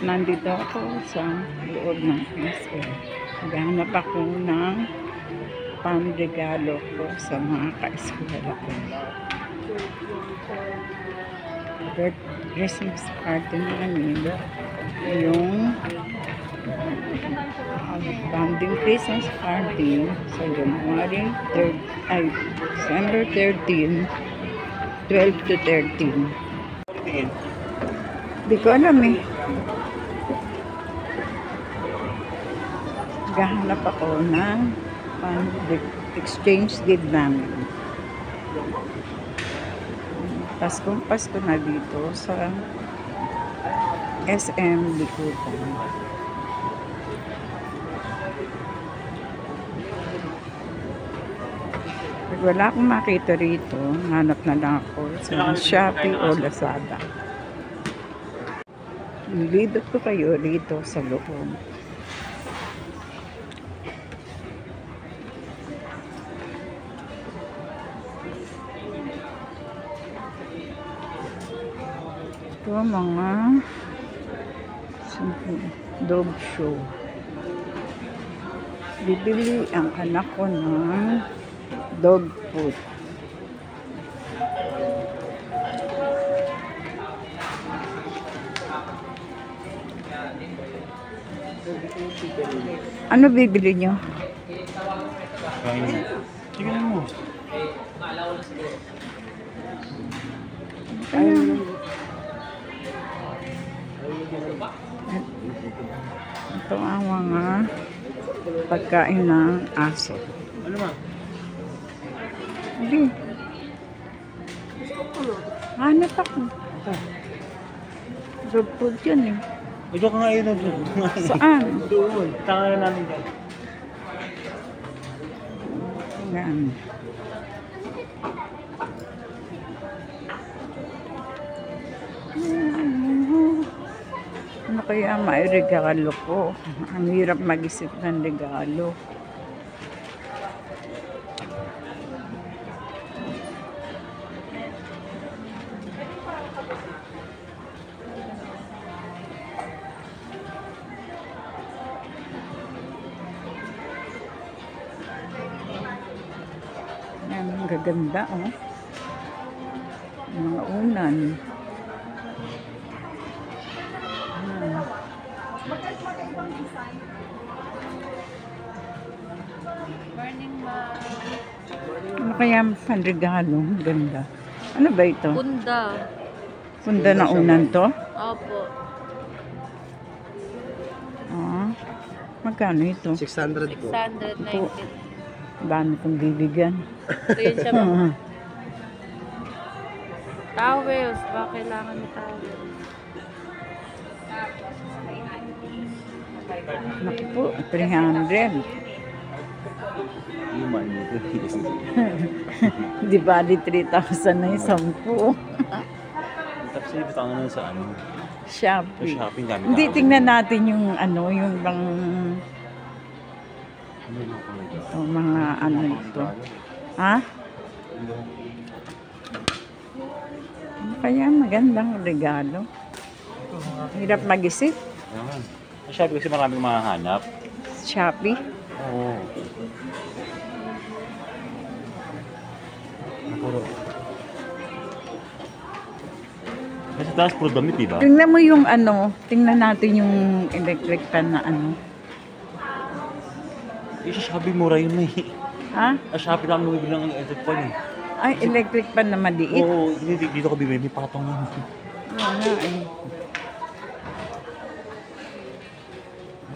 nandito ako sa loob ng SM. Naghahanap ako ng panregalo ko sa mga ka-eskwela ko. Christmas party namin. Yung banding Christmas party sa January 3rd, ay December 13, 12 to 13. Di ko alam eh. Gahanap ako ng exchange gift namin. Pasko na dito sa SM Likutan. Pag wala akong makita rito, hanap na lang ako sa Shopee o Lazada. Nilidot ko kayo rito sa loob. Ito mga dog show. Bibili ang anak ko ng dog food. Ano bibili nyo? Tingnan mo. Ito ang mga pagkain ng aso. Ano ma? Hindi. Hanap ako. Dog food yun eh. Ito ka nga yun. Saan? Doon. Tanga na namin dyan. Yan. Ano kaya may regalo ko? Ang hirap mag-isip ng regalo. Yan, ang gaganda oh. Mga unan. Ano kaya ang regalo? Ganda. Ano ba ito? Punda. Punda na unan to? Opo. Ah, magkano ito? 600 po. 690. Dami kong bibigyan. Ito yun siya ba? Towels. Baka kailangan mo towels. Naku po, 300. Human. Di ba di 3,000 na yung 10? Tapos ibig ang ano sa ano? Shopee. Sa shopping kami. Hindi, tingnan natin yung ano, yung bang ito, mga ano ito. Ha? Ano kaya magandang regalo? Hirap mag-isip. Ayan. Sa Shopee kasi maraming mahanap. Shopee. Oo. Puro. Kasi taas puro damit, diba? Tingnan mo yung ano, tingnan natin yung electric fan na ano. Sa Shopee mura yun eh. Ha? Sa Shopee lang nung bilang ang edit pa eh. Ay, electric fan na maliit. Oo, dito ko bibili. May patong yun. Oo nga eh.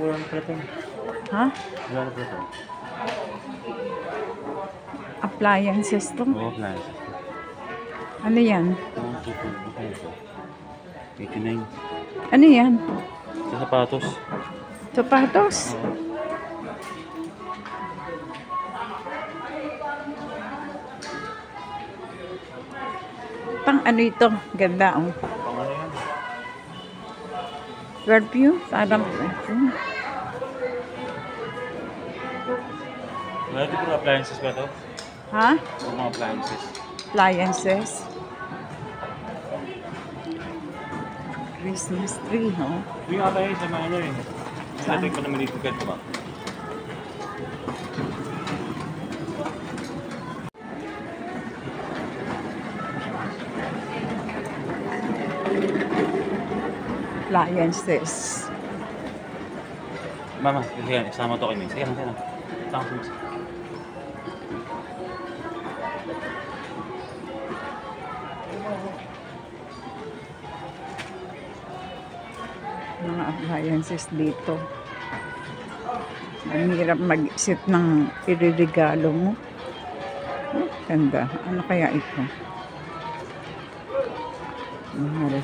Wala na pala ito. Ha? Wala na pala ito. Appliances to. Oo, plans. Ano yan? 89. Ano yan? Sa sapatos. Sapatos? Oo. Pang ano ito? Ganda oh. Pang ano yan? Perfume? Parang perfume. Wala dito puro appliances ba ito? Ha? O mga appliances. Appliances. Christmas tree, no? Hindi nga tayo sa mga ano eh. Saan? Sabi ko na maliit ko ba? Appliances. Mama, sige, isama to kay May. Sige, sige. Isama ko. Mga appliances dito. Ang hirap mag-isip ng iririgalo mo. Oh, ganda. Ano kaya ito? Mahal.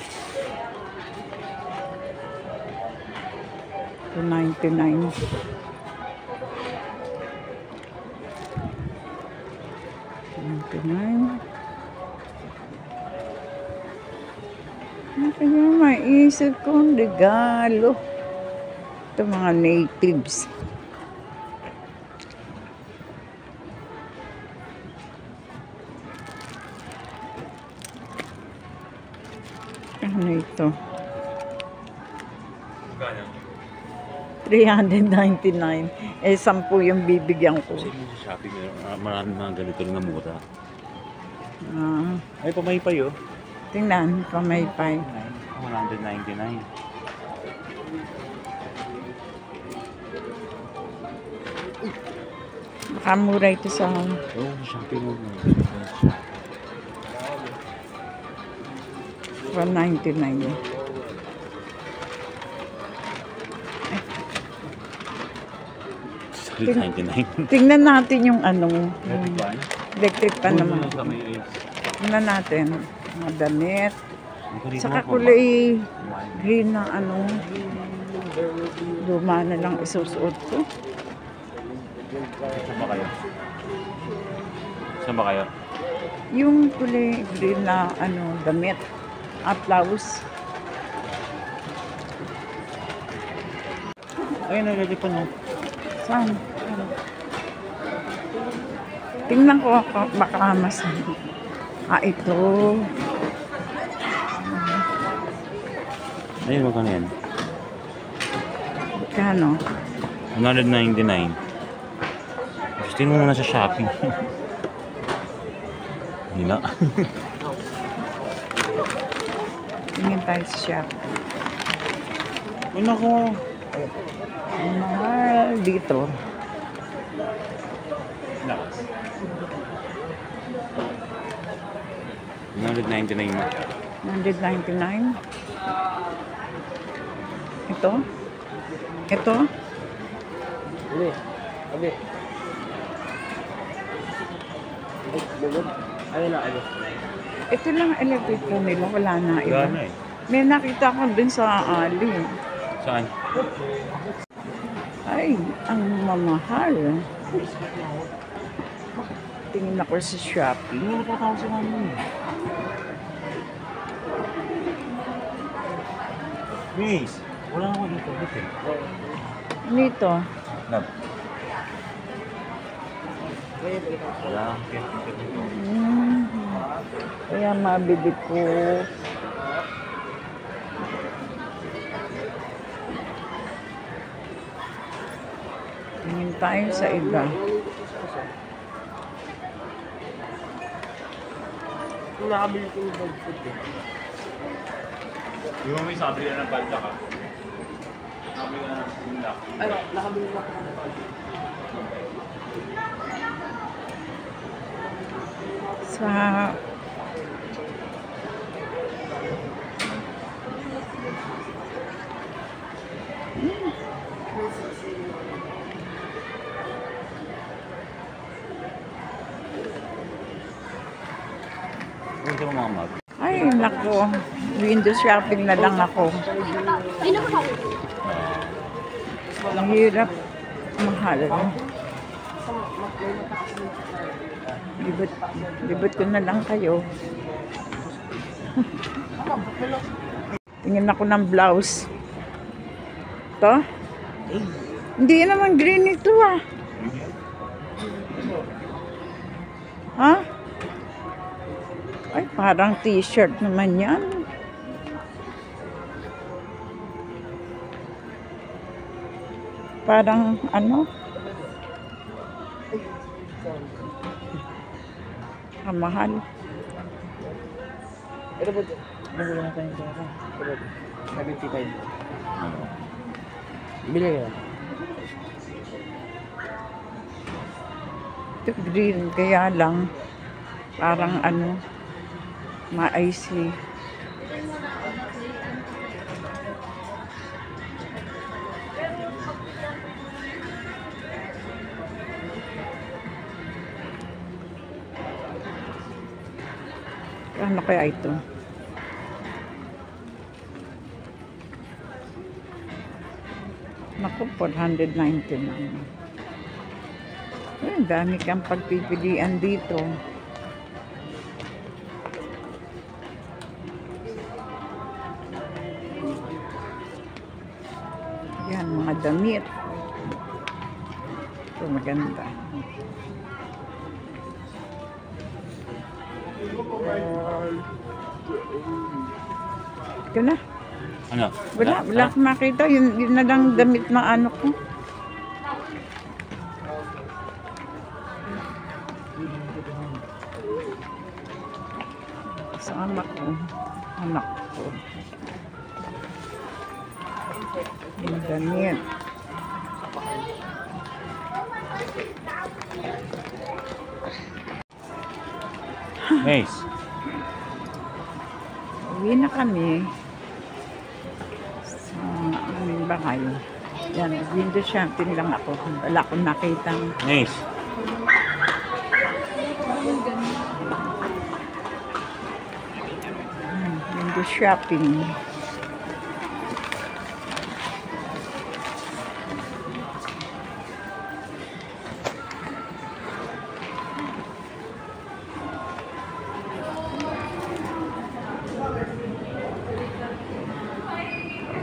$2.99. Ano kaya maisip kong regalo? Ito mga natives. Ano ito? Gano'n? 399. Eh, 10 yung bibigyan ko. Kasi yung sa Shopee, maraming mga ganito na mura. Ah, Ay, pamaypay oh. tingnan, pamaypay. 199. Baka mura ito sa Oo, sa Shopee mo. 199. Sa 99. Tingnan natin yung ano, Epic yung ba? electric pa naman. Sa may Tingnan natin. Mga damit. dito Saka mo, kulay green na ano. Luma na lang isusuot ko. Saan ba kayo? Saan ba kayo? Yung kulay green na ano, damit. Blouse. Ay, nalilipan mo. Saan? Tingnan ko baka mas. Ito. Ayun, magkano yan? Kano? 199. Gusto mo muna sa Shopee. Hindi na. Tingin tayo sa shop. Ano ko? Ang mahal dito. Lakas. 199 na. 199. Ito? Ito? Abi. Abi. Ayun na, ayun. Ito lang ang electric po nila. Wala na iba. Gana eh. May nakita ko dun sa ali. Saan? Ay, ang mamahal. Tingin ako sa Shopee. Hindi mo natatawa sa namin. Miss, wala naman dito. Dito eh. Nito. Lab. Wala. Kaya mabili ko. Tingin tayo sa iba. Nakabili ko yung dog food eh. Di ba may sabi na ng balda ka? Nakabili ka na ng bunda. Ay, nakabili ko ng balda. Sa Huwag ka mga mag. ay, nako. Window shopping na lang ako. Ang hirap. Mahal. Libot ko na lang kayo. Tingin ako ng blouse. Ito? Hindi naman green ito ah. Ha? Ay, parang t-shirt naman yan. Parang ano? Ang mahal. Ito po, nabula na tayong pera. Ito po, 75. Bili ka. Ito green, kaya lang parang ano, ma-icy. Ano kaya ito? Naku, 490 naman. Ay, dami kang pagpipilian dito. Yan, mga damit. Ito, maganda. Ito na. Ano? Wala akong makita. Yun na lang damit na ano ko. Kasama ko. Anak ko. Yung damit. Nice. Uwi na kami sa aming bahay. Yan, window shopping lang ako. Wala akong nakitang Nice. window shopping.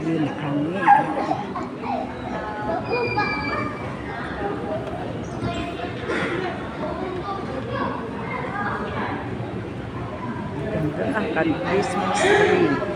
Uwi na kami. Ganda ang Christmas tree.